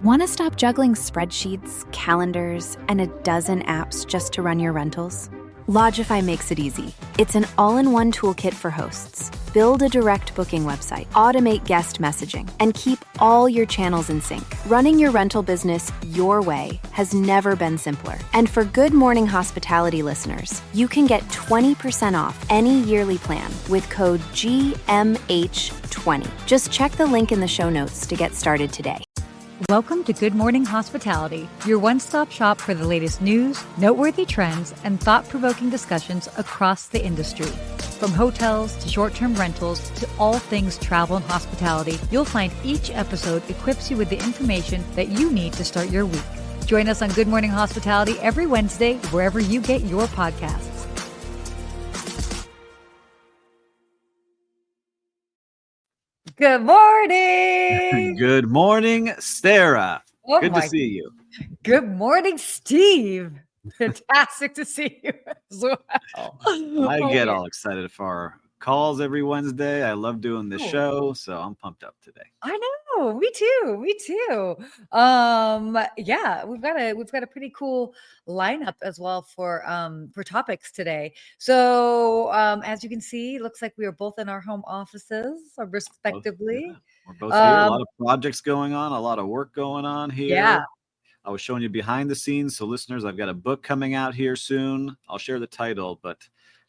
Want to stop juggling spreadsheets, calendars, and a dozen apps just to run your rentals? Lodgify makes it easy. It's an all-in-one toolkit for hosts. Build a direct booking website, automate guest messaging, and keep all your channels in sync. Running your rental business your way has never been simpler. And for Good Morning Hospitality listeners, you can get 20% off any yearly plan with code GMH20. Just check the link in the show notes to get started today. Welcome to Good Morning Hospitality, your one-stop shop for the latest news, noteworthy trends, and thought-provoking discussions across the industry. From hotels to short-term rentals to all things travel and hospitality, you'll find each episode equips you with the information that you need to start your week. Join us on Good Morning Hospitality every Wednesday, wherever you get your podcasts. Good morning. Good morning, Sarah. Oh, Good to see you. Good morning, Steve. Fantastic to see you as well. I get all excited for our calls every Wednesday. I love doing this show, so I'm pumped up today. I know, me too. Yeah, we've got a pretty cool lineup as well for topics today. So as you can see, it looks like we are both in our home offices respectively. Yeah, we're both here. A lot of projects going on, a lot of work going on here. Yeah. I was showing you behind the scenes. So listeners, I've got a book coming out here soon. I'll share the title, but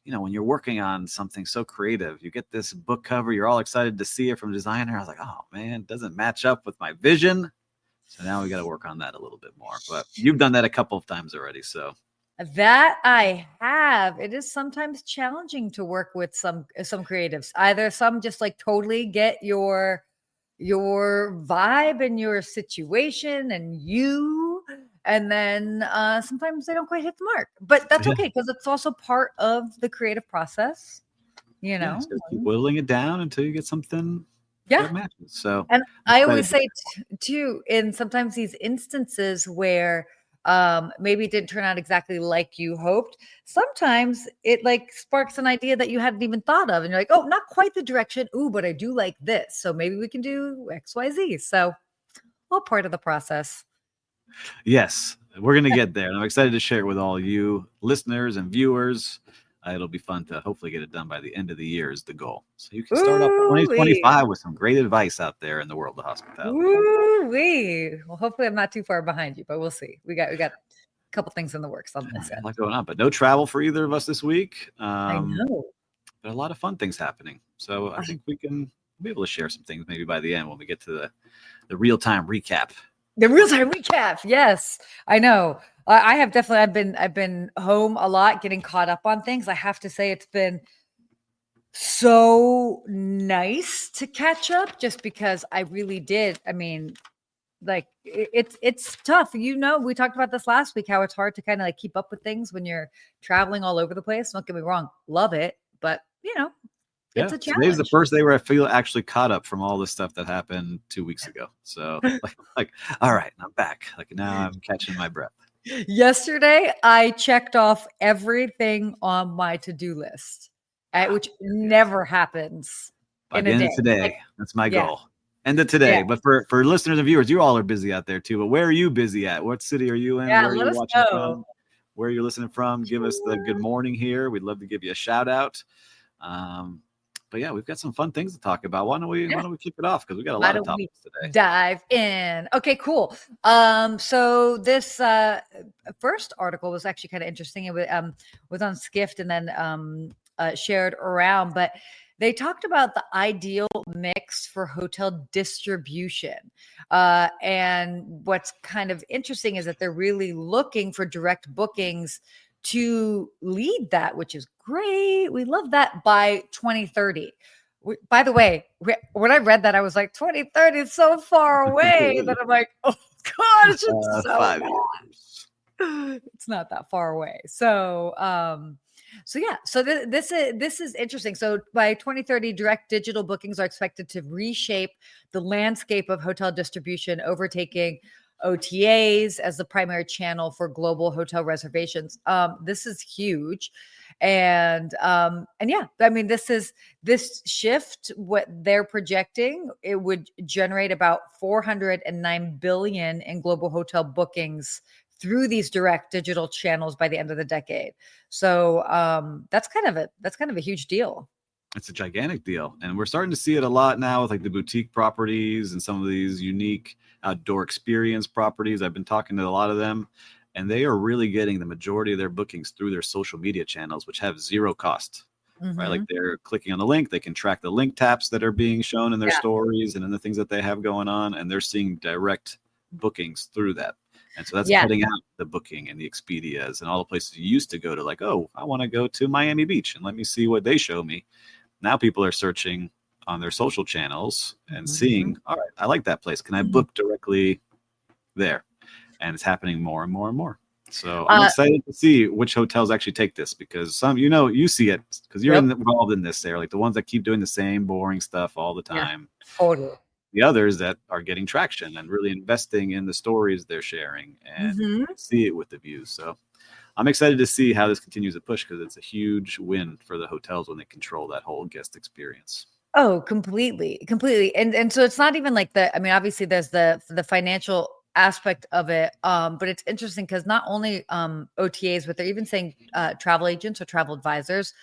you know, when you're working on something so creative, you get this book cover, you're all excited to see it from designer. I was like, oh man, it doesn't match up with my vision. So now we got to work on that a little bit more, but you've done that a couple of times already. So that I have. It is sometimes challenging to work with some creatives. Either some just like totally get your vibe and your situation and then sometimes they don't quite hit the mark, but that's okay because it's also part of the creative process, you know. Just keep whittling it down until you get something that matches. So, and I always say too, in sometimes these instances where maybe it didn't turn out exactly like you hoped, sometimes it like sparks an idea that you hadn't even thought of, and you're like, oh, not quite the direction, but I do like this, so maybe we can do XYZ. So all part of the process. Yes, we're going to get there. And I'm excited to share it with all you listeners and viewers. It'll be fun to hopefully get it done by the end of the year is the goal. So you can start off 2025 with some great advice out there in the world of hospitality. Well, hopefully I'm not too far behind you, but we'll see. We got a couple things in the works on this end. A lot going on, but no travel for either of us this week. I know. But a lot of fun things happening. So I think we can be able to share some things maybe by the end when we get to the real-time recap. The real-time recap. Yes, I know. I have definitely. I've been home a lot, getting caught up on things. I have to say, it's been so nice to catch up, just because I really did. I mean, like it's tough. You know, we talked about this last week, how it's hard to kind of like keep up with things when you're traveling all over the place. Don't get me wrong, love it, but you know. It's a challenge. Today's the first day where I feel actually caught up from all the stuff that happened 2 weeks ago. So like, all right, I'm back. Like now I'm catching my breath. Yesterday, I checked off everything on my to-do list, which never happens by the end of today. That's my goal. End of today. Yeah. But for listeners and viewers, you all are busy out there too. But where are you busy at? What city are you in? Yeah, where are let you us watching know. from? Where you're listening from? Give us the good morning here. We'd love to give you a shout out. But yeah, we've got some fun things to talk about. Why don't we kick it off? Because we got a lot of topics today. Dive in. Okay, cool. So this first article was actually kind of interesting. It was on Skift and then shared around, but they talked about the ideal mix for hotel distribution. And what's kind of interesting is that they're really looking for direct bookings to lead that, which is great. We love that by 2030. By the way, when I read that, I was like, 2030 is so far away. But I'm like, oh God, it's just so 5 years. It's not that far away. So this is interesting. So by 2030, direct digital bookings are expected to reshape the landscape of hotel distribution, overtaking OTAs as the primary channel for global hotel reservations. This is huge. And yeah, I mean, this shift, what they're projecting, it would generate about 409 billion in global hotel bookings through these direct digital channels by the end of the decade. So that's kind of a huge deal. It's a gigantic deal. And we're starting to see it a lot now with like the boutique properties and some of these unique outdoor experience properties. I've been talking to a lot of them, and they are really getting the majority of their bookings through their social media channels, which have zero cost. Right. Like they're clicking on the link, they can track the link taps that are being shown in their stories and in the things that they have going on, and they're seeing direct bookings through that. And so that's cutting out the booking and the Expedias and all the places you used to go to, like, oh, I want to go to Miami Beach and let me see what they show me. Now people are searching on their social channels and seeing, all right, I like that place. Can I book directly there? And it's happening more and more and more. So I'm excited to see which hotels actually take this, because some, you see it because you're involved in this there, like the ones that keep doing the same boring stuff all the time. Totally. The others that are getting traction and really investing in the stories they're sharing, and see it with the views. So I'm excited to see how this continues to push, because it's a huge win for the hotels when they control that whole guest experience. Oh, completely. And so it's not even like I mean, obviously there's the financial aspect of it. But it's interesting because not only OTAs, but they're even saying travel agents or travel advisors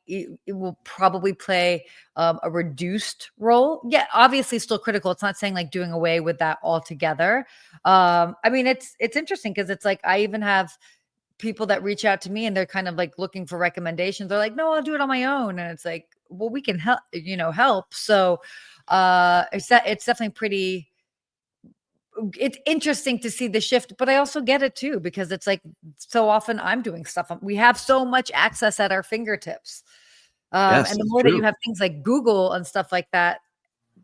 it will probably play a reduced role. Yeah, obviously still critical. It's not saying like doing away with that altogether. I mean, it's interesting because it's like I even have people that reach out to me and they're kind of like looking for recommendations. They're like, no, I'll do it on my own. And it's like, well, we can help. So it's definitely pretty, it's interesting to see the shift, but I also get it too, because it's like so often I'm doing stuff. We have so much access at our fingertips. Yes, and the more that you have things like Google and stuff like that,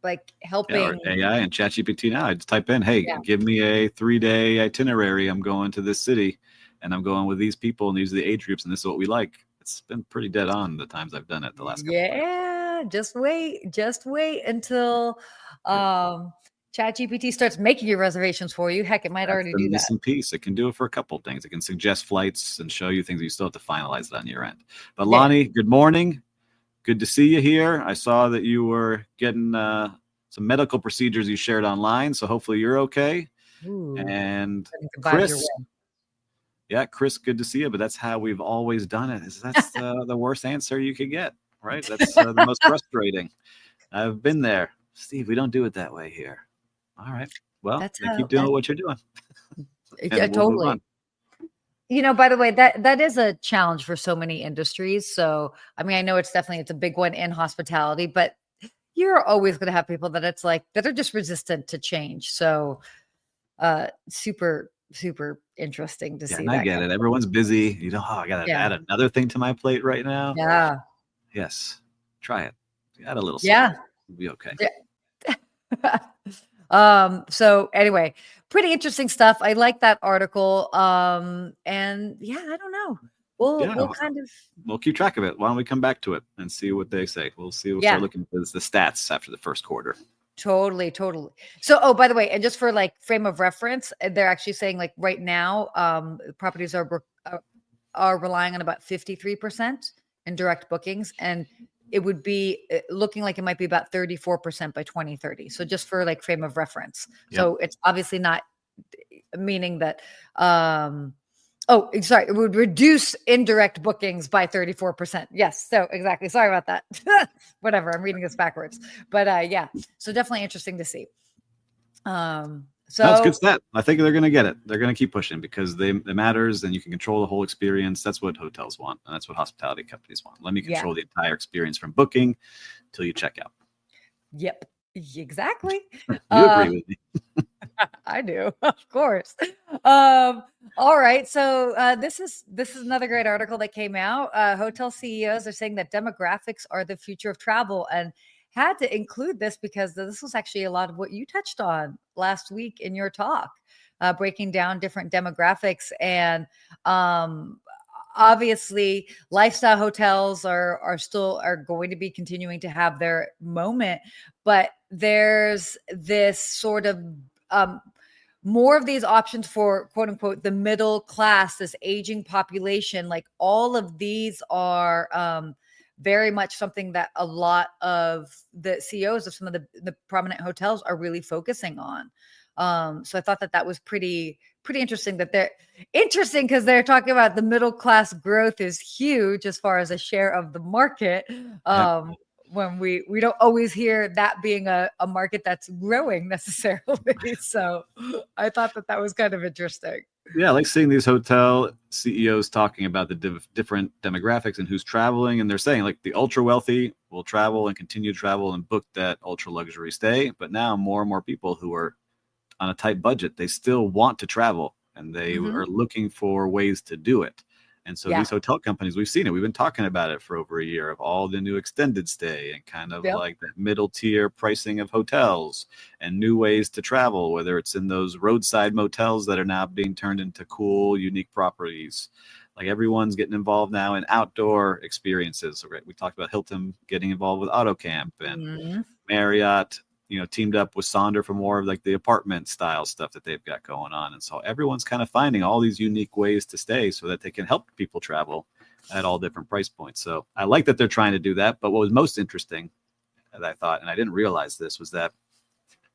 like helping or AI and ChatGPT now, I just type in, hey, give me a 3-day itinerary. I'm going to this city and I'm going with these people and these are the age groups and this is what we like. It's been pretty dead on the times I've done it the last couple of months. Just wait until ChatGPT starts making your reservations for you. Heck, it might already do that. Missing piece. It can do it for a couple of things. It can suggest flights and show you things that you still have to finalize it on your end. But Lonnie, good morning. Good to see you here. I saw that you were getting some medical procedures you shared online, so hopefully you're okay. Ooh, and Chris, Chris, good to see you. But that's how we've always done it. That's the worst answer you could get, right? That's the most frustrating. I've been there. Steve, we don't do it that way here. All right. Well, keep doing what you're doing. Yeah, totally. By the way, that is a challenge for so many industries. So, I mean, I know it's a big one in hospitality, but you're always going to have people that it's like that are just resistant to change. So, super, super interesting to see. And I get it. Everyone's busy. I got to add another thing to my plate right now. Yeah. Yes. Try it. Add a little. Yeah. It'll be okay. So anyway, pretty interesting stuff. I like that article. And I don't know. We'll keep track of it. Why don't we come back to it and see what they say? We'll see. We'll start looking for the stats after the first quarter. Totally. So, by the way, and just for like frame of reference, they're actually saying like right now, properties are relying on about 53% in direct bookings, and it would be looking like it might be about 34% by 2030. So just for like frame of reference. Yep. So it's obviously not meaning that, it would reduce indirect bookings by 34%. Yes. So exactly. Sorry about that. Whatever. I'm reading this backwards, but so definitely interesting to see. So that's good stat. I think they're going to get it. They're going to keep pushing because it matters and you can control the whole experience. That's what hotels want. And that's what hospitality companies want. Let me control the entire experience from booking till you check out. Yep, exactly. You agree with me. I do, of course. All right. So this is another great article that came out. Hotel CEOs are saying that demographics are the future of travel, and had to include this because this was actually a lot of what you touched on last week in your talk, breaking down different demographics. And obviously lifestyle hotels are going to be continuing to have their moment, but there's this sort of more of these options for quote unquote the middle class, this aging population. Like all of these are very much something that a lot of the CEOs of some of the prominent hotels are really focusing on. So I thought that was pretty interesting, that they're interesting because they're talking about the middle class growth is huge as far as a share of the market. When we don't always hear that being a market that's growing necessarily. So I thought that was kind of interesting. Yeah, I like seeing these hotel CEOs talking about the different demographics and who's traveling. And they're saying like the ultra wealthy will travel and continue to travel and book that ultra luxury stay. But now more and more people who are on a tight budget, they still want to travel and they are looking for ways to do it. And so these hotel companies, we've seen it. We've been talking about it for over a year of all the new extended stay and kind of like that middle tier pricing of hotels and new ways to travel, whether it's in those roadside motels that are now being turned into cool, unique properties. Like everyone's getting involved now in outdoor experiences. So we talked about Hilton getting involved with AutoCamp and Marriott, teamed up with Sonder for more of like the apartment style stuff that they've got going on. And so everyone's kind of finding all these unique ways to stay so that they can help people travel at all different price points. So I like that they're trying to do that. But what was most interesting that I thought, and I didn't realize this, was that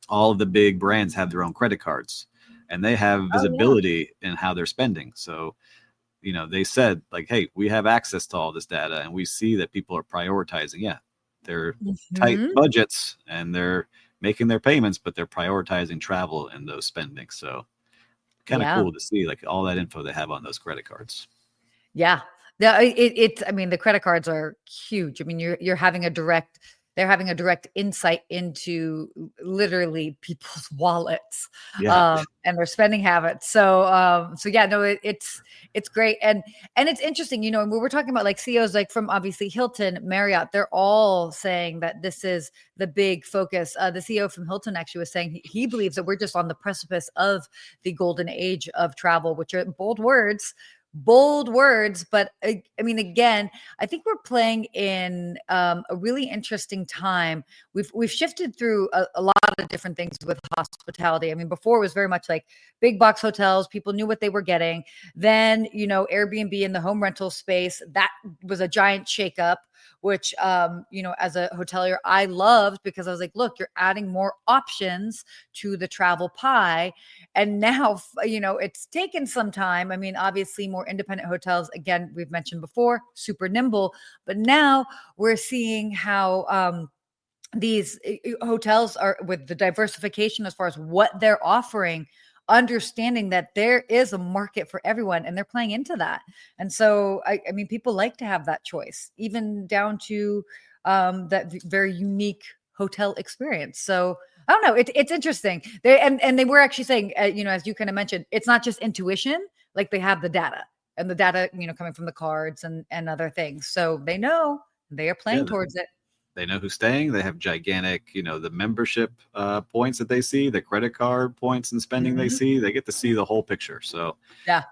all of the big brands have their own credit cards and they have visibility in how they're spending. So, they said like, hey, we have access to all this data and we see that people are prioritizing. Yeah, they're tight budgets and they're making their payments, but they're prioritizing travel and those spending. So kind of cool to see like all that info they have on those credit cards. Yeah. Yeah. I mean, the credit cards are huge. I mean, they're having a direct insight into literally people's wallets, and their spending habits. So, it's great. And it's interesting, and we were talking about like CEOs, like from obviously Hilton, Marriott, they're all saying that this is the big focus. The CEO from Hilton actually was saying he believes that we're just on the precipice of the golden age of travel, which are bold words, but I mean, again, I think we're playing in a really interesting time. We've shifted through a lot of different things with hospitality. I mean, before it was very much like big box hotels. People knew what they were getting. Then, Airbnb in the home rental space, that was a giant shakeup, which, as a hotelier, I loved because I was like, look, you're adding more options to the travel pie. And now, it's taken some time. I mean, obviously more independent hotels, again, we've mentioned before, super nimble, but now we're seeing how, these hotels are with the diversification as far as what they're offering, understanding that there is a market for everyone and they're playing into that. And so, I mean, people like to have that choice, even down to that very unique hotel experience. So I don't know. It's interesting. They were actually saying, as you kind of mentioned, it's not just intuition. Like they have the data and the data, coming from the cards and other things. So they know they are playing towards it. They know who's staying. They have gigantic, the membership points that they see, the credit card points and spending they see. They get to see the whole picture. So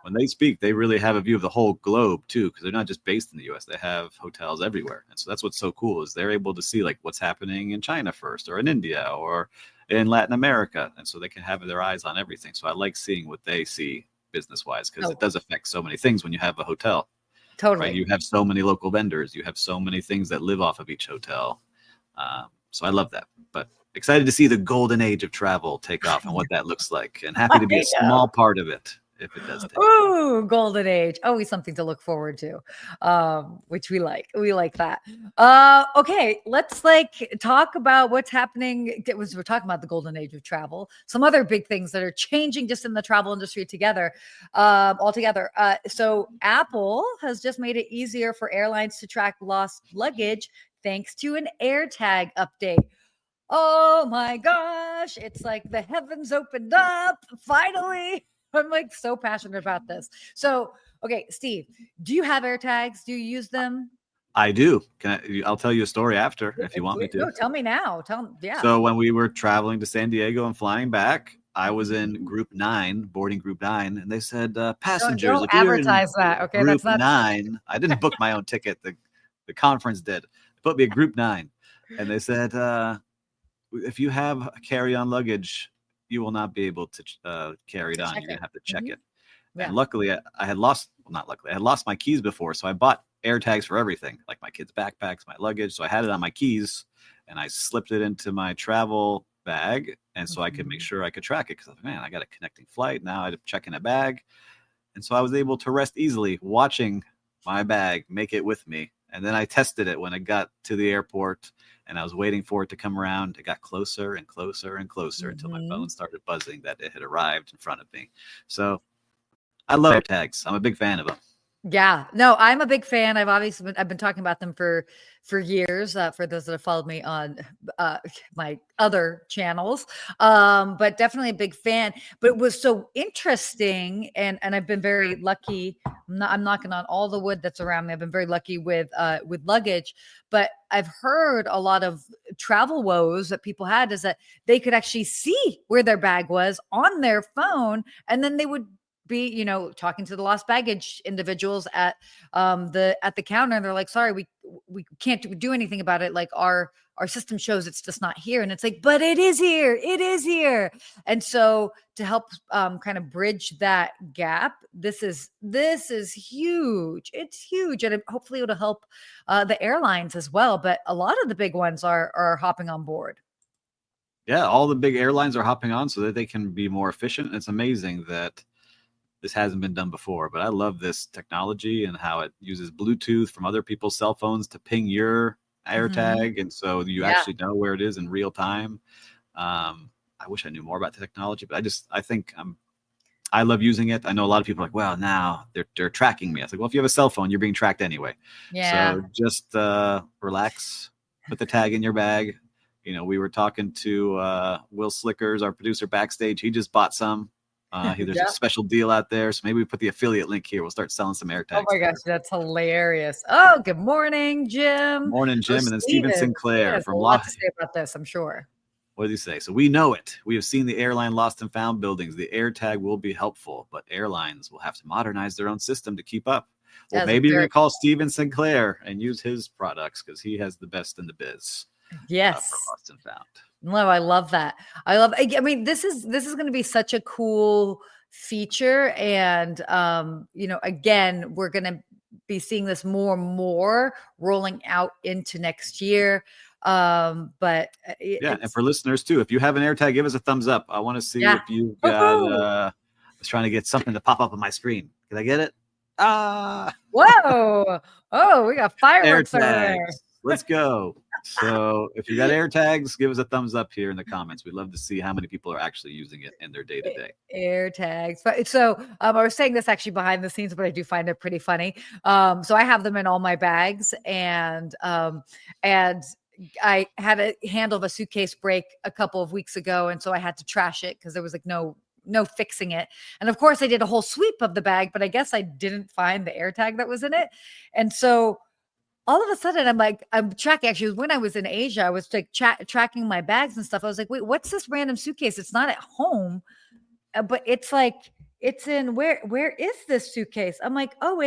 when they speak, they really have a view of the whole globe too, because they're not just based in the U.S. They have hotels everywhere. And so that's what's so cool is they're able to see like what's happening in China first or in India or in Latin America. And so they can have their eyes on everything. So I like seeing what they see business-wise because it does affect so many things when you have a hotel. Totally. Right? You have so many local vendors. You have so many things that live off of each hotel. So I love that. But excited to see the golden age of travel take off and what that looks like. And happy to be a small part of it if it does take off. Ooh, golden age. Always something to look forward to, which we like. We like that. Okay, let's talk about what's happening. We're talking about the golden age of travel. Some other big things that are changing just in the travel industry altogether. So Apple has just made it easier for airlines to track lost luggage thanks to an AirTag update. Oh my gosh, it's like the heavens opened up finally. I'm so passionate about this. So, okay, Steve, do you have AirTags? Do you use them? I do. I'll tell you a story after if you want me to. No, tell me now. So when we were traveling to San Diego and flying back, I was in boarding group 9, and they said, passengers, don't advertise that. Okay, group that's not 9. I didn't book my own ticket. The conference did. They put me at group 9, and they said, if you have carry-on luggage, you will not be able to carry it on. Check You're gonna it. have to check Mhm. it. Yeah. And luckily, I had lost. Well, not luckily, I had lost my keys before, so I bought AirTags for everything, like my kids' backpacks, my luggage. So I had it on my keys, and I slipped it into my travel bag, and so I could make Mhm. sure I could track it. Because man, I got a connecting flight now. I had to check in a bag, and so I was able to rest easily watching my bag make it with me. And then I tested it when it got to the airport and I was waiting for it to come around. It got closer and closer and closer until my phone Mhm. started buzzing that it had arrived in front of me. So I love AirTags. I'm a big fan of them. Yeah, no, I'm a big fan. I've been talking about them for years. For those that have followed me on uh, my other channels, but definitely a big fan. But it was so interesting, and I've been very lucky. I'm knocking on all the wood that's around me. I've been very lucky with luggage, but I've heard a lot of travel woes that people had is that they could actually see where their bag was on their phone, and then they would be, talking to the lost baggage individuals at the counter, and they're like, sorry, we can't do anything about it. Like our system shows it's just not here. And it's like, but it is here. It is here. And so to help kind of bridge that gap, this is huge. It's huge. And hopefully it'll help the airlines as well. But a lot of the big ones are hopping on board. Yeah, all the big airlines are hopping on so that they can be more efficient. It's amazing that this hasn't been done before, but I love this technology and how it uses Bluetooth from other people's cell phones to ping your Mhm. AirTag, and so you Yeah. actually know where it is in real time. I wish I knew more about the technology, but I think I love using it. I know a lot of people are like, well, now they're tracking me. I was like, well, if you have a cell phone, you're being tracked anyway. Yeah. So just relax, put the tag in your bag. We were talking to Will Slickers, our producer backstage. He just bought some. There's a Yeah. special deal out there, so maybe we put the affiliate link here. We'll start selling some Oh AirTags my gosh, there. that's hilarious. Oh, good morning, Jim. Morning, Oh, Jim, and then Steven Steven. Steven Sinclair has a from lot to say about this, I'm sure. What did he say? So we know it. We have seen the airline lost and found buildings. The AirTag will be helpful, but airlines will have to modernize their own system to keep up. Well, That's a maybe you're very going to call Steven Sinclair and use his products because he has the best in the biz for yes. lost and found. No, I love that. I mean, this is going to be such a cool feature. And, again, we're going to be seeing this more and more rolling out into next year. But Yeah, and it's, for listeners too, if you have an AirTag, give us a thumbs up. I want to see yeah. if you've got. Woohoo! I was trying to get something to pop up on my screen. Can I get it? Ah, Whoa. Oh, we got fireworks over there. AirTags. Let's go. So if you got AirTags, give us a thumbs up here in the comments. We'd love to see how many people are actually using it in their day to day. Air tags. So I was saying this actually behind the scenes, but I do find it pretty funny. So I have them in all my bags, and I had a handle of a suitcase break a couple of weeks ago, and so I had to trash it because there was like no fixing it. And of course, I did a whole sweep of the bag, but I guess I didn't find the AirTag that was in it, and so all of a sudden I'm tracking. Actually, when I was in Asia, I was like tracking my bags and stuff. I was like, wait, what's this random suitcase? It's not at home, but it's like it's in where is this suitcase? I'm like, oh,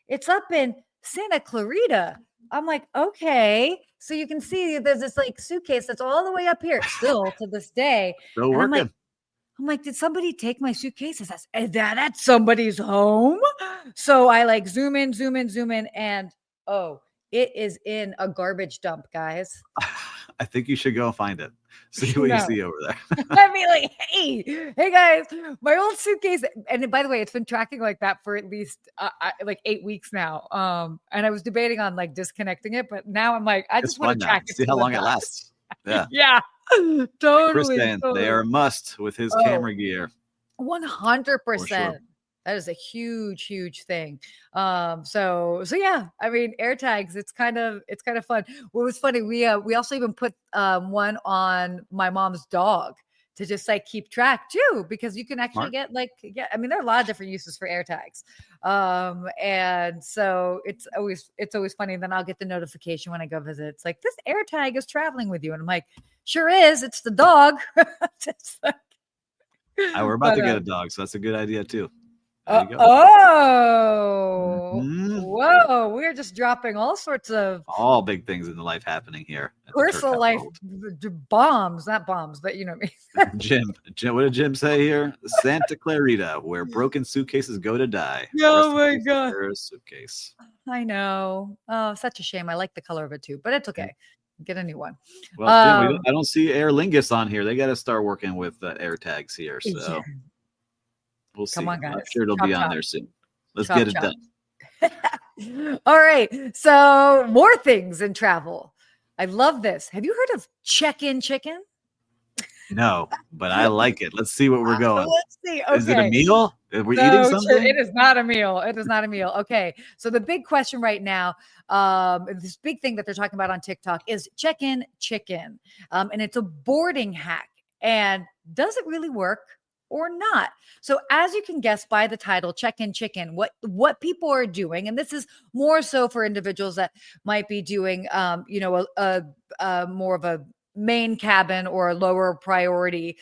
it's up in Santa Clarita. I'm like, okay. So you can see there's this like suitcase that's all the way up here still to this day. Still And working. I'm like, did somebody take my suitcase? Is that at somebody's home? So I like zoom in, and oh, it is in a garbage dump, guys. I think you should go find it. See what you No. see over there. I'd be like, hey guys, my old suitcase. And by the way, it's been tracking like that for at least like 8 weeks now. And I was debating on like disconnecting it, but now I'm like, I It's just want fun to now. track it See to how the long it dots. lasts. Yeah. Yeah, Chris totally. saying they are a must with his camera gear. 100%. That is a huge thing. So yeah, I mean, AirTags, it's kind of fun. What was funny, we also even put one on my mom's dog to just like keep track too, because you can actually Smart. get I mean, there are a lot of different uses for AirTags. And so it's always funny. And then I'll get the notification when I go visit. It's like, this AirTag is traveling with you. And I'm like, sure is, it's the dog. It's like, We're about to get a dog, so that's a good idea too. There you go. Oh, Mhm. whoa. We're just dropping all sorts of All big things in the life happening here at the Kirk personal life household. bombs, not bombs, but you know what I mean. Jim, what did Jim say here? Santa Clarita, where broken suitcases go to die. Rest Oh in my peace, God. Sarah's suitcase. I know. Oh, such a shame. I like the color of it too, but it's okay. Get a new one. Well, Jim, I don't see Aer Lingus on here. They got to start working with AirTags here. Yeah. So we'll see. Come on, I'm guys. sure it'll Chop, be on chop. there soon. Let's Chop, get it chop. done. All right. So more things in travel. I love this. Have you heard of check-in chicken? No, but I like it. Let's see what we're going. Let's see. Is it a Okay. meal? Are we So eating something? it is not a meal. It is not a meal. Okay. So the big question right now, this big thing that they're talking about on TikTok is check-in chicken. And it's a boarding hack. And does it really work or not? So as you can guess by the title, check-in chicken, what people are doing, and this is more so for individuals that might be doing, a more of a main cabin or a lower priority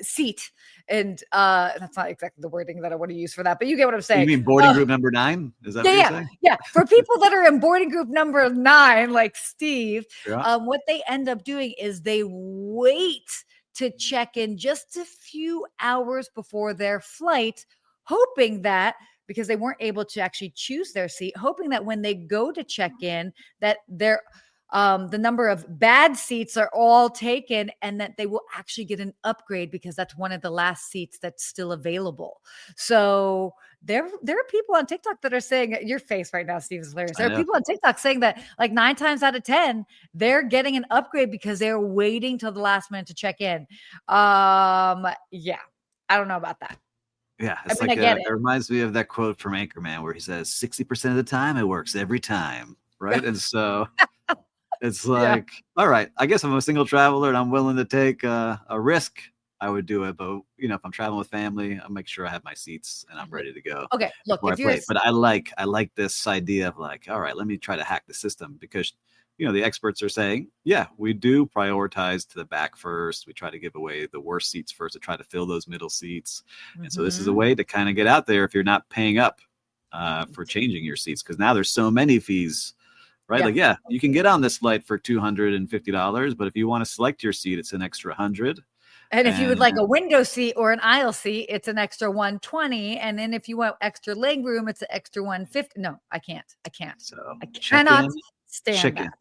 seat. And that's not exactly the wording that I want to use for that, but you get what I'm saying. You mean boarding group number 9? Is that what you're saying? Yeah. For people that are in boarding group number 9, like Steve, Yeah. what they end up doing is they wait to check in just a few hours before their flight, hoping that because they weren't able to actually choose their seat, hoping that when they go to check in, that the number of bad seats are all taken and that they will actually get an upgrade because that's one of the last seats that's still available. So there are people on TikTok that are saying, your face right now, Steve, is hilarious. There are people on TikTok saying that like 9 times out of 10, they're getting an upgrade because they're waiting till the last minute to check in. Yeah, I don't know about that. Yeah, it's it reminds me of that quote from Anchorman where he says 60% of the time it works every time, right? And so it's like, all right, I guess I'm a single traveler and I'm willing to take a risk. I would do it, but if I'm traveling with family, I'll make sure I have my seats and I'm ready to go. Okay, look, if you're, but I like this idea of like, all right, let me try to hack the system because the experts are saying, yeah, we do prioritize to the back first. We try to give away the worst seats first to try to fill those middle seats. Mm-hmm. And so this is a way to kind of get out there if you're not paying up for changing your seats because now there's so many fees. Right? Yeah. Like, you can get on this flight for $250, but if you want to select your seat, it's an extra $100. And if you would like a window seat or an aisle seat, it's an extra $120. And then if you want extra leg room, it's an extra $150. No, I can't. So I cannot stand that.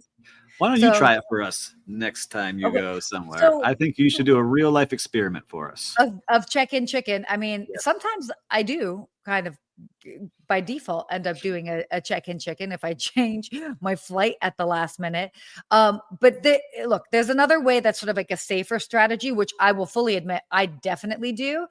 Why don't you try it for us next time you go somewhere? So, I think you should do a real life experiment for us. Of check-in chicken. I mean, sometimes I do kind of by default end up doing a check-in chicken if I change my flight at the last minute. But look, there's another way that's sort of like a safer strategy, which I will fully admit I definitely do,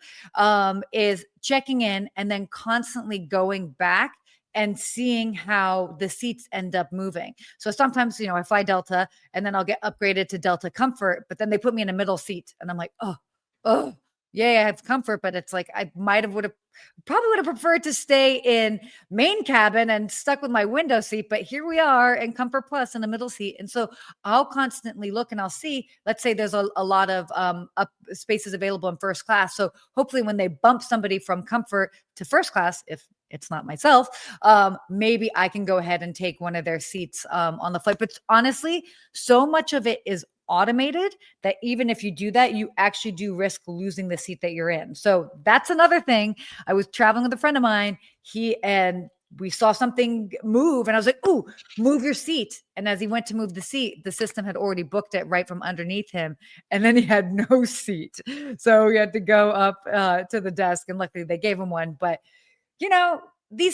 is checking in and then constantly going back and seeing how the seats end up moving. So sometimes, I fly Delta and then I'll get upgraded to Delta Comfort, but then they put me in a middle seat and I'm like, oh, yeah, I have comfort, but it's like, I probably would have preferred to stay in main cabin and stuck with my window seat, but here we are in Comfort Plus in the middle seat. And so I'll constantly look and I'll see, let's say there's a lot of spaces available in first class. So hopefully when they bump somebody from comfort to first class, if it's not myself, maybe I can go ahead and take one of their seats on the flight. But honestly, so much of it is automated that even if you do that, you actually do risk losing the seat that you're in. So that's another thing. I was traveling with a friend of mine. We saw something move and I was like, ooh, move your seat. And as he went to move the seat, the system had already booked it right from underneath him. And then he had no seat. So he had to go up to the desk and luckily they gave him one. But they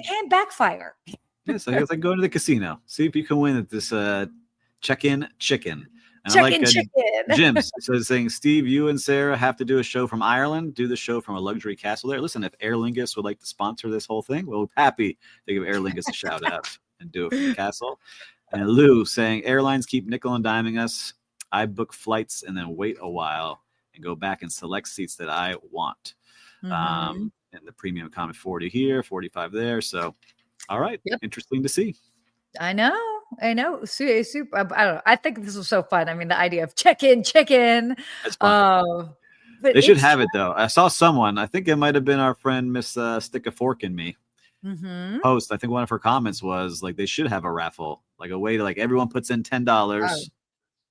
can backfire. Yeah, so it's like going to the casino. See if you can win at this check-in chicken. And check-in chicken. Jim's saying, Steve, you and Sarah have to do a show from Ireland. Do the show from a luxury castle there. Listen, if Aer Lingus would like to sponsor this whole thing, we're happy to give Aer Lingus a shout out and do it from the castle. And Lou saying, airlines keep nickel and diming us. I book flights and then wait a while and go back and select seats that I want. Mm-hmm. And the premium economy 40 here, 45 there. So, all right. Yep. Interesting to see. I know. Super. I don't know. I think this was so fun. I mean, the idea of check-in chicken. That's fun. But They should it's have it though. I saw someone, I think it might have been our friend Miss Stick a Fork in Me mm-hmm. post. I think one of her comments was like they should have a raffle, like a way to like everyone puts in Oh.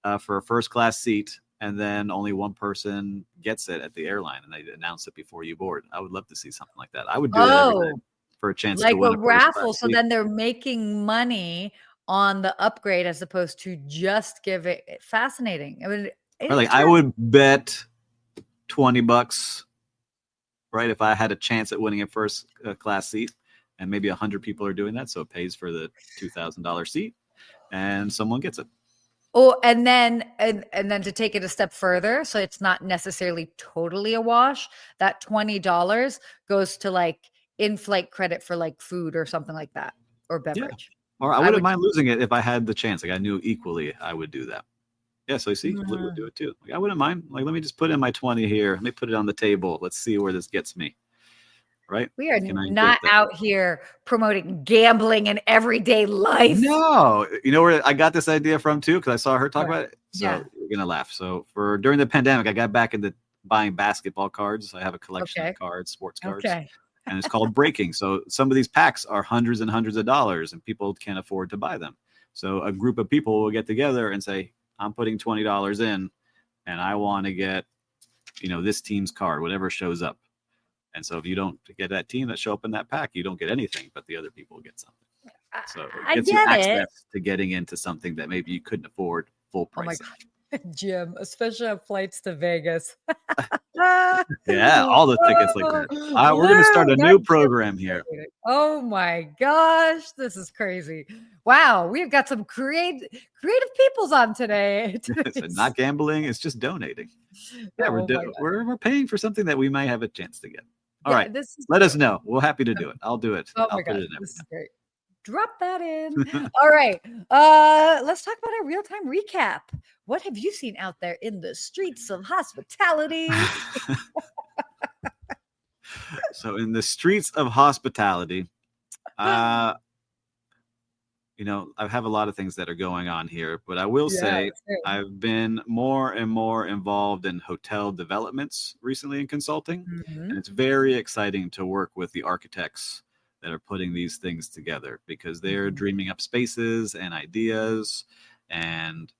$10 for a first class seat, and then only one person gets it at the airline, and they announce it before you board. I would love to see something like that. I would do that every day Oh, for a chance to like win a a first class raffle. So seat. then they're making money on the upgrade as opposed to just give it. Fascinating. I mean, Or like I would bet $20, right, if I had a chance at winning a first class seat, and maybe 100 people are doing that, so it pays for the $2,000 seat, and someone gets it. Oh, and then to take it a step further, so it's not necessarily totally a wash. That $20 goes to like in-flight credit for like food or something like that, or Yeah. beverage. Or I wouldn't mind losing it if I had the chance. Like I knew equally I would do that. Yeah, so you see, Luke would do it too. Like, I wouldn't mind. Like, let me just put in my 20 here. Let me put it on the table. Let's see where this gets me. Right? We are Can I not get that? out here promoting gambling in everyday life. No, you know where I got this idea from too, because I saw her talk Where? about it. So Yeah. you're gonna laugh. So for during the pandemic, I got back into buying basketball cards. I have a collection Okay. of cards, sports cards, Okay. and it's called breaking. So some of these packs are hundreds and hundreds of dollars, and people can't afford to buy them. So a group of people will get together and say, "I'm putting $20 in, and I want to get, this team's card, whatever shows up." And so if you don't get that team that show up in that pack, you don't get anything, but the other people get something. So I it gets you get access it. to getting into something that maybe you couldn't afford full Oh my price. God, Jim, especially on flights to Vegas. Yeah, all the tickets like that. We're going to start a new program here. Oh my gosh, this is crazy. Wow, we've got some creative peoples on today. So not gambling, it's just donating. Yeah, Oh my God. we're paying for something that we might have a chance to get. All Yeah, right, this is let us know. We're happy to do it. I'll do it. Oh I'll my put God, it in this is everything. great. Drop that in. All right. Let's talk about our real-time recap. What have you seen out there in the streets of hospitality? So in the streets of hospitality, I have a lot of things that are going on here, but I will say let's hear it. I've been more and more involved in hotel developments recently in consulting. Mhm. And it's very exciting to work with the architects that are putting these things together, because they're Mhm. dreaming up spaces and ideas. And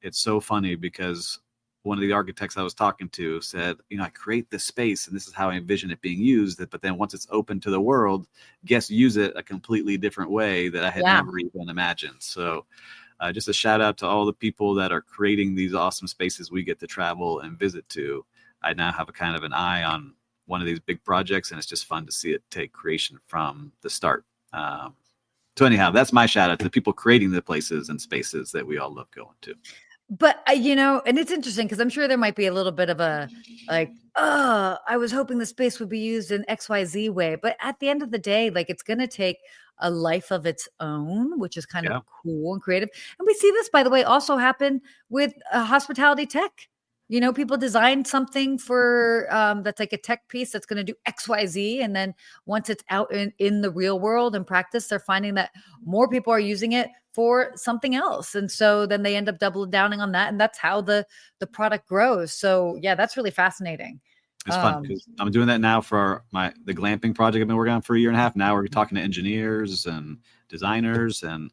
it's so funny because one of the architects I was talking to said, I create this space and this is how I envision it being used. But then once it's open to the world, guests use it a completely different way that I had Yeah. never even imagined. So just a shout out to all the people that are creating these awesome spaces we get to travel and visit to. I now have a kind of an eye on one of these big projects, and it's just fun to see it take creation from the start. So anyhow, that's my shout out to the people creating the places and spaces that we all love going to. But and it's interesting because I'm sure there might be a little bit of a like, I was hoping the space would be used in XYZ way. But at the end of the day, like it's going to take a life of its own, which is kind of cool and creative. And we see this, by the way, also happen with hospitality tech. People design something for that's like a tech piece that's going to do XYZ. And then once it's out in the real world and practice, they're finding that more people are using it for something else. And so then they end up double downing on that. And that's how the product grows. So yeah, that's really fascinating. It's fun because I'm doing that now for the glamping project I've been working on for a year and a half. Now we're talking to engineers and designers, and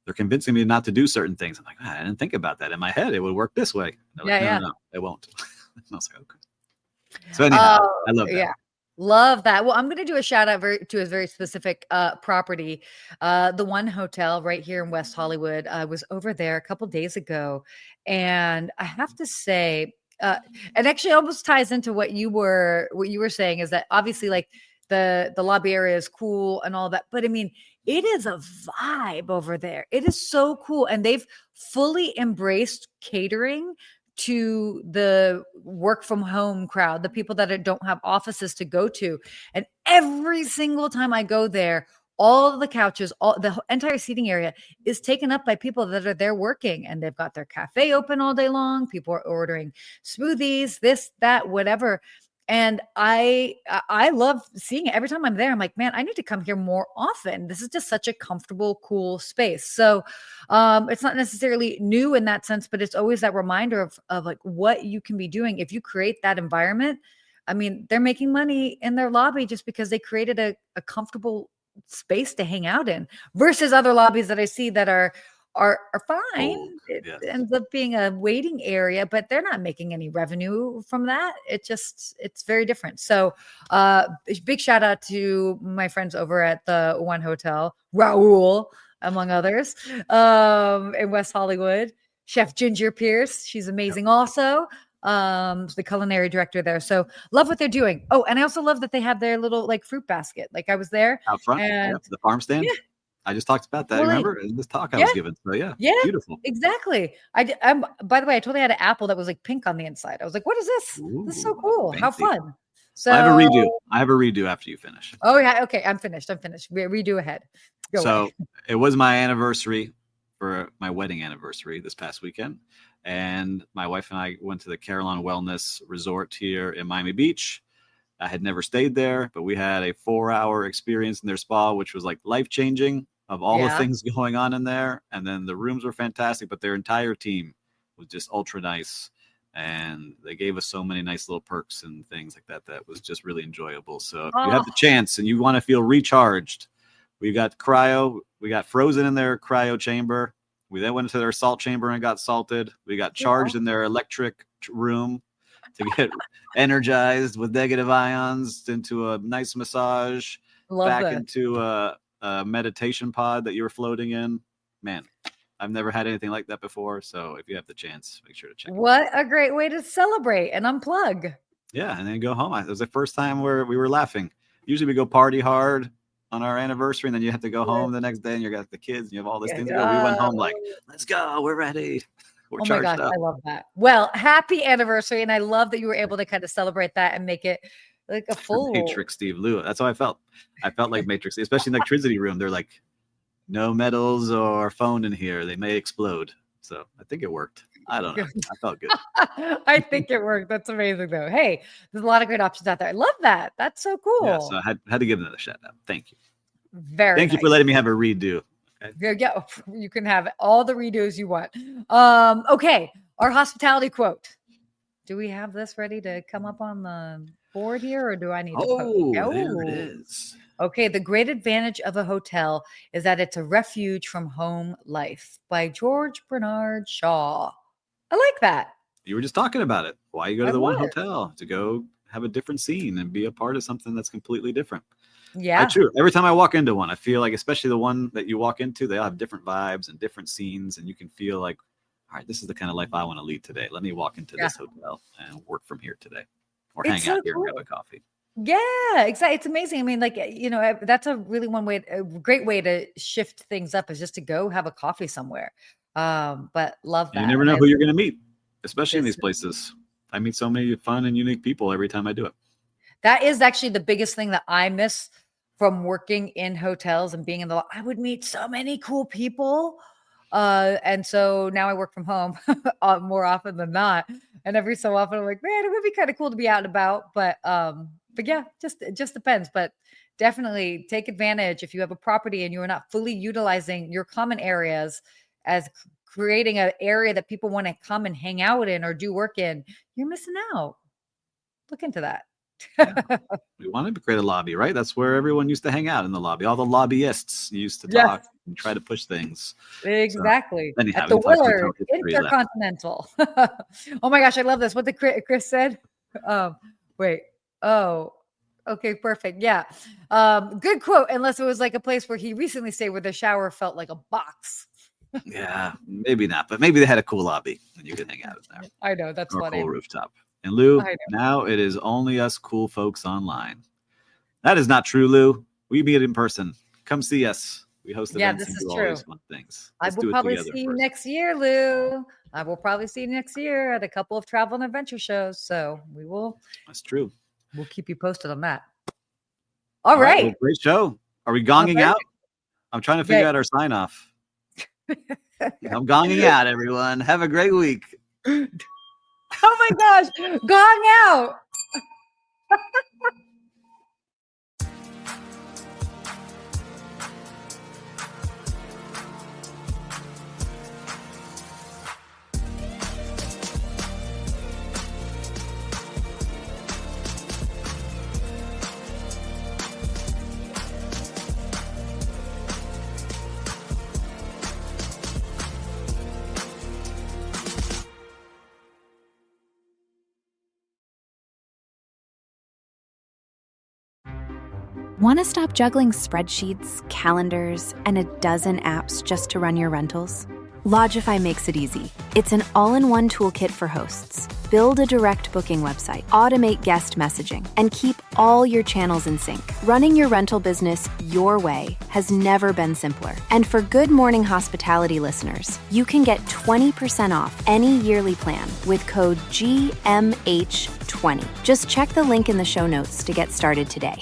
they're convincing me not to do certain things. I'm like, I didn't think about that. In my head, it would work this way. No, it won't. I was like, okay. So anyhow, I love that. Yeah. Love that. Well, I'm going to do a shout out to a very specific property. The One Hotel right here in West Hollywood. I was over there a couple days ago, and I have to say, and actually almost ties into what you were saying, is that obviously like the lobby area is cool and all that, but I mean, it is a vibe over there. It is so cool, and they've fully embraced catering to the work from home crowd, the people that don't have offices to go to. And every single time I go there, all of the couches, all the entire seating area is taken up by people that are there working, and they've got their cafe open all day long. People are ordering smoothies, this, that, whatever. And I love seeing it. Every time I'm there, I'm like, man, I need to come here more often. This is just such a comfortable, cool space. So it's not necessarily new in that sense, but it's always that reminder of like what you can be doing if you create that environment. I mean, they're making money in their lobby just because they created a comfortable space to hang out in versus other lobbies that I see that are fine. Cold, It yes. ends up being a waiting area, but they're not making any revenue from that. It's very different. So big shout out to my friends over at the One Hotel, Raul, among others, in West Hollywood. Chef Ginger Pierce, she's amazing also. The culinary director there. So love what they're doing. Oh, and I also love that they have their little like fruit basket. Like I was there Out front, and the farm stand. yeah, I just talked about that. totally. Remember in this talk I Yeah. was given? So yeah, Yeah, beautiful. exactly. By the way, I totally had an apple that was like pink on the inside. I was like, what is this? This is so Ooh, cool. How fancy. fun. So I have a redo. I have a redo after you finish. Oh yeah, okay. I'm finished. Redo ahead. Go So away. it was my anniversary for my wedding anniversary this past weekend. And my wife and I went to the Carillon Wellness Resort here in Miami Beach. I had never stayed there, but we had a 4-hour experience in their spa, which was like life-changing of all the Yeah. things going on in there. And then the rooms were fantastic, but their entire team was just ultra nice. And they gave us so many nice little perks and things like that. That was just really enjoyable. So if you have the chance and you want to feel recharged, we got frozen in their cryo chamber. We then went to their salt chamber and got salted. We got charged in their electric room to get energized with negative ions into a nice massage, Love back that. into a meditation pod that you were floating in. Man, I've never had anything like that before. So if you have the chance, make sure to check it out. What a great way to celebrate and unplug. Yeah, and then go home. It was the first time where we were laughing. Usually we go party hard on our anniversary, and then you have to go home the next day, and you got the kids, and you have all these things to go. We went home like, let's go, we're ready, we're Oh my charged gosh, up. I love that. Well, happy anniversary, and I love that you were able to kind of celebrate that and make it like a full Matrix Steve Lou. That's how I felt. I felt like Matrix, especially in the electricity room. They're like, no metals or phone in here. They may explode. So I think it worked. I don't know. I felt good. I think it worked. That's amazing, though. Hey, there's a lot of great options out there. I love that. That's so cool. Yeah, so I had to give another shout out. Thank you. Very Thank you for letting me have a redo. Okay? Yeah, you can have all the redos you want. Okay, our hospitality quote. Do we have this ready to come up on the board here, or do I need to post? There it is. Okay, the great advantage of a hotel is that it's a refuge from home life by George Bernard Shaw. I like that. You were just talking about it. Why you go to I the one was. hotel? To go have a different scene and be a part of something that's completely different. Yeah. True. Every time I walk into one, I feel like, especially the one that you walk into, they all have different vibes and different scenes, and you can feel like, all right, this is the kind of life I want to lead today. Let me walk into this hotel and work from here today, or hang out here and grab a coffee. Yeah, exactly. It's amazing. I mean, like, that's a really a great way to shift things up is just to go have a coffee somewhere. But love that. You never know who you're going to meet, especially in these places. I meet so many fun and unique people every time I do it. That is actually the biggest thing that I miss from working in hotels and being in I would meet so many cool people. And so now I work from home more often than not. And every so often I'm like, man, it would be kind of cool to be out and about. But yeah, it just depends. But definitely take advantage if you have a property and you're not fully utilizing your common areas as creating an area that people want to come and hang out in or do work in, you're missing out. Look into that. Yeah. We wanted to create a lobby, right? That's where everyone used to hang out, in the lobby. All the lobbyists used to talk and try to push things. Exactly. So, at the Willard Intercontinental. Oh my gosh, I love this. What the Chris said. Wait. Oh, okay, perfect. Yeah. Good quote. Unless it was like a place where he recently stayed where the shower felt like a box. Yeah, maybe not, but maybe they had a cool lobby and you could hang out in there. I know, that's funny. Cool rooftop. And Lou, now it is only us cool folks online. That is not true, Lou. We meet in person. Come see us. We host events and do all these fun things. I will probably see you next year, Lou. I will probably see you next year at a couple of travel and adventure shows. So we will. That's true. We'll keep you posted on that. All right. Well, great show. Are we gonging out? I'm trying to figure out our sign off. I'm gonging out, everyone. Have a great week. Oh my gosh. Gong out. Want to stop juggling spreadsheets, calendars, and a dozen apps just to run your rentals? Logify makes it easy. It's an all-in-one toolkit for hosts. Build a direct booking website, automate guest messaging, and keep all your channels in sync. Running your rental business your way has never been simpler. And for Good Morning Hospitality listeners, you can get 20% off any yearly plan with code GMH20. Just check the link in the show notes to get started today.